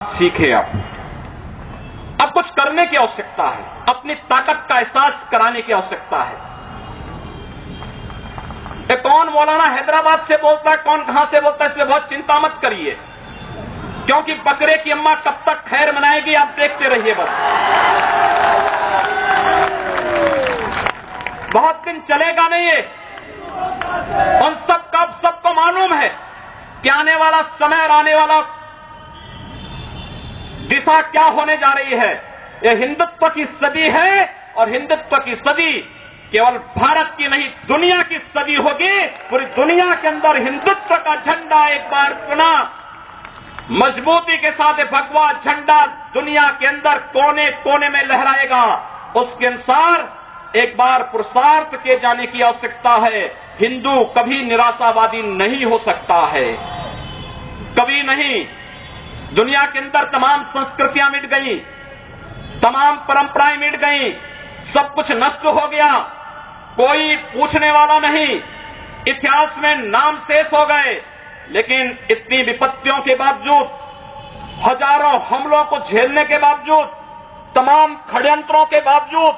सीखे। अब कुछ करने की आवश्यकता है, अपनी ताकत का एहसास कराने की आवश्यकता है। कौन मौलाना हैदराबाद से बोलता है, कौन कहां से बोलता है, इसलिए बहुत चिंता मत करिए, क्योंकि बकरे की अम्मा कब तक खैर मनाएगी आप देखते रहिए। बस बहुत दिन चलेगा नहीं ये। उन सबको मालूम है कि आने वाला समय और आने वाला दिशा क्या होने जा रही है। यह हिंदुत्व की सदी है और हिंदुत्व की सदी केवल भारत की नहीं दुनिया की सदी होगी। पूरी दुनिया के अंदर हिंदुत्व का झंडा एक बार पुनः मजबूती के साथ भगवा झंडा दुनिया के अंदर कोने कोने में लहराएगा। उसके अनुसार एक बार पुरुषार्थ किए जाने की आवश्यकता है। हिंदू कभी निराशावादी नहीं हो सकता है, कभी नहीं। दुनिया के अंदर तमाम संस्कृतियां मिट गई, तमाम परंपराएं मिट गई, सब कुछ नष्ट हो गया, कोई पूछने वाला नहीं, इतिहास में नाम शेष हो गए। लेकिन इतनी विपत्तियों के बावजूद, हजारों हमलों को झेलने के बावजूद, तमाम षड्यंत्रों के बावजूद,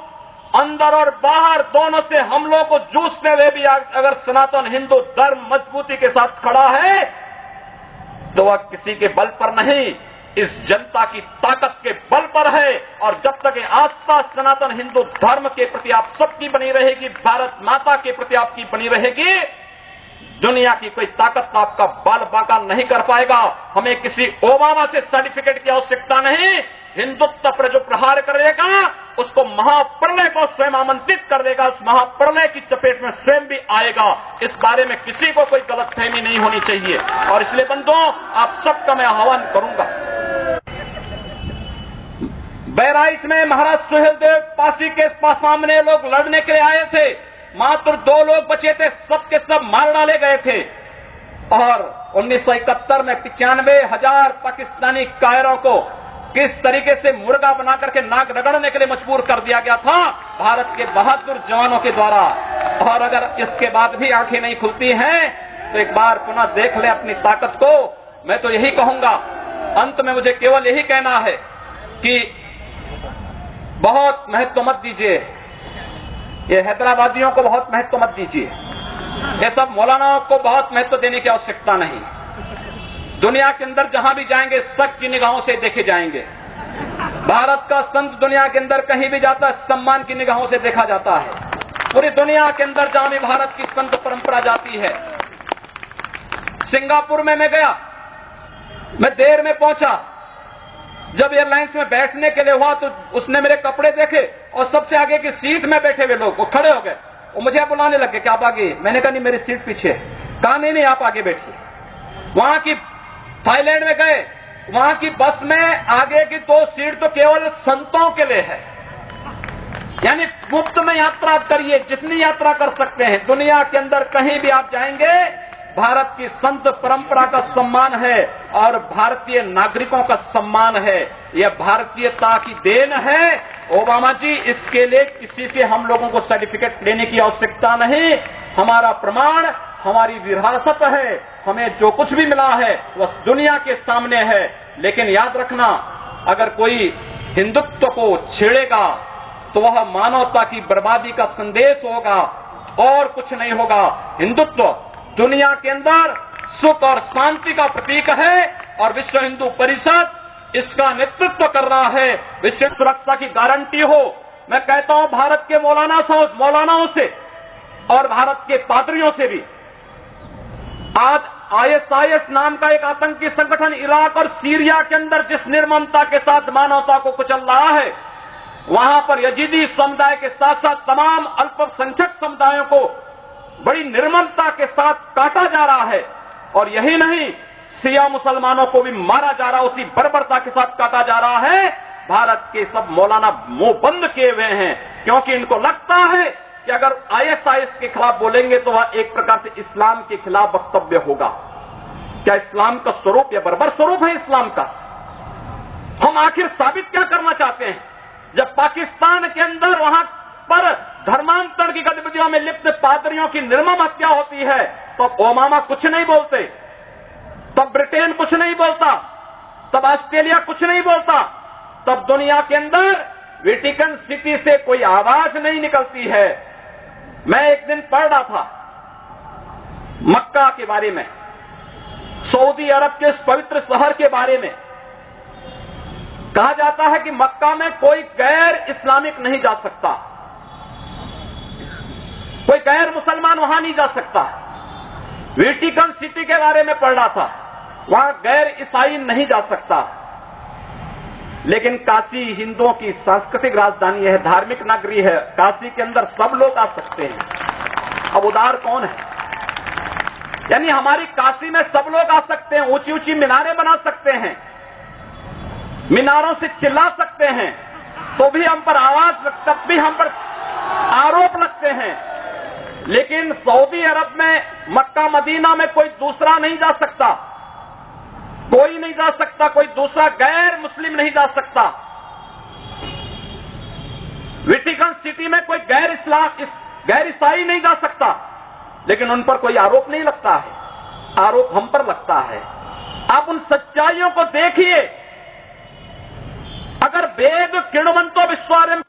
अंदर और बाहर दोनों से हमलों को जूझते हुए भी अगर सनातन हिंदू धर्म मजबूती के साथ खड़ा है तो वह किसी के बल पर नहीं, इस जनता की ताकत के बल पर है। और जब तक ये आस्था सनातन हिंदू धर्म के प्रति आप सबकी बनी रहेगी, भारत माता के प्रति आपकी बनी रहेगी, दुनिया की कोई ताकत आपका बाल बांका नहीं कर पाएगा। हमें किसी ओबामा से सर्टिफिकेट की आवश्यकता नहीं। हिंदुत्व पर जो प्रहार करेगा उसको महाप्रलय को स्वयं आमंत्रित कर देगा, उस महाप्रलय की चपेट में स्वयं भी आएगा। इस बारे में किसी को कोई गलतफहमी नहीं होनी चाहिए। और इसलिए बंधुओं, आप सबका मैं आह्वान करूंगा। बहराइच में महाराज सुहेलदेव पासी के सामने लोग लड़ने के लिए आए थे, मात्र 2 लोग बचे थे, सब के सब मार डाले गए थे। और 1971 में 95,000 पाकिस्तानी कायरों को किस तरीके से मुर्गा बना करके नाक रगड़ने के लिए मजबूर कर दिया गया था भारत के बहादुर जवानों के द्वारा। और अगर इसके बाद भी आंखें नहीं खुलती हैं तो एक बार पुनः देख ले अपनी ताकत को। मैं तो यही कहूंगा, अंत में मुझे केवल यही कहना है कि बहुत महत्व मत दीजिए, ये हैदराबादियों को बहुत महत्व मत दीजिए, ये सब मौलानाओं को बहुत महत्व देने की आवश्यकता नहीं। दुनिया के अंदर जहां भी जाएंगे शक की निगाहों से देखे जाएंगे। भारत का संत दुनिया के अंदर कहीं भी जाता है सम्मान की निगाहों से देखा जाता है। पूरी दुनिया के अंदर जहां भी भारत की संत परंपरा जाती है। सिंगापुर में मैं गया, मैं देर में पहुंचा, जब एयरलाइंस में बैठने के लिए हुआ तो उसने मेरे कपड़े देखे और सबसे आगे की सीट में बैठे हुए लोग वो खड़े हो गए, वो मुझे बुलाने लगे कि आप आगे। मैंने कहा नहीं, मेरी सीट पीछे। कहा नहीं आप आगे बैठिए। वहां की थाईलैंड में गए, वहां की बस में आगे की 2 सीट तो केवल संतों के लिए है, यानी मुफ्त में यात्रा करिए, जितनी यात्रा कर सकते हैं। दुनिया के अंदर कहीं भी आप जाएंगे भारत की संत परंपरा का सम्मान है और भारतीय नागरिकों का सम्मान है। यह भारतीयता की देन है। ओबामा जी, इसके लिए किसी से हम लोगों को सर्टिफिकेट लेने की आवश्यकता नहीं। हमारा प्रमाण हमारी विरासत है, हमें जो कुछ भी मिला है वह दुनिया के सामने है। लेकिन याद रखना, अगर कोई हिंदुत्व को छेड़ेगा तो वह मानवता की बर्बादी का संदेश होगा और कुछ नहीं होगा। हिंदुत्व दुनिया के अंदर सुख और शांति का प्रतीक है और विश्व हिंदू परिषद इसका नेतृत्व कर रहा है। विश्व सुरक्षा की गारंटी हो। मैं कहता हूं भारत के मौलानाओं से और भारत के पादरियों से भी, आज ISIS नाम का एक आतंकी संगठन इराक और सीरिया के अंदर जिस निर्ममता के साथ मानवता को कुचल रहा है, वहां पर यजीदी समुदाय के साथ साथ तमाम अल्पसंख्यक समुदायों को बड़ी निर्ममता के साथ काटा जा रहा है। और यही नहीं, शिया मुसलमानों को भी मारा जा रहा है, उसी बर्बरता के साथ काटा जा रहा है। भारत के सब मौलाना मुंह बंद किए हुए हैं, क्योंकि इनको लगता है कि अगर ISIS के खिलाफ बोलेंगे तो वह एक प्रकार से इस्लाम के खिलाफ वक्तव्य होगा। क्या इस्लाम का स्वरूप या बर्बर स्वरूप है इस्लाम का? हम आखिर साबित क्या करना चाहते हैं? जब पाकिस्तान के अंदर वहां पर धर्मांतरण की गतिविधियों में लिप्त पादरियों की निर्मम हत्या होती है तो ओबामा कुछ नहीं बोलते, तब ब्रिटेन कुछ नहीं बोलता, तब ऑस्ट्रेलिया कुछ नहीं बोलता, तब दुनिया के अंदर वेटिकन सिटी से कोई आवाज नहीं निकलती है। मैं एक दिन पढ़ रहा था मक्का के बारे में, सऊदी अरब के इस पवित्र शहर के बारे में। कहा जाता है कि मक्का में कोई गैर इस्लामिक नहीं जा सकता, कोई गैर मुसलमान वहां नहीं जा सकता। वेटिकन सिटी के बारे में पढ़ रहा था, वहां गैर ईसाई नहीं जा सकता। लेकिन काशी हिंदुओं की सांस्कृतिक राजधानी है, धार्मिक नगरी है, काशी के अंदर सब लोग आ सकते हैं। अब उदार कौन है? यानी हमारी काशी में सब लोग आ सकते हैं, ऊंची ऊंची मीनारें बना सकते हैं, मीनारों से चिल्ला सकते हैं, तो भी हम पर आवाज, तब भी हम पर आरोप लगते हैं। लेकिन सऊदी अरब में, मक्का मदीना में कोई दूसरा नहीं जा सकता, कोई नहीं जा सकता, कोई दूसरा गैर मुस्लिम नहीं जा सकता। वेटिकन सिटी में कोई गैर ईसाई नहीं जा सकता, लेकिन उन पर कोई आरोप नहीं लगता है, आरोप हम पर लगता है। आप उन सच्चाइयों को देखिए। अगर वेद किण्वन्तो विश्वारं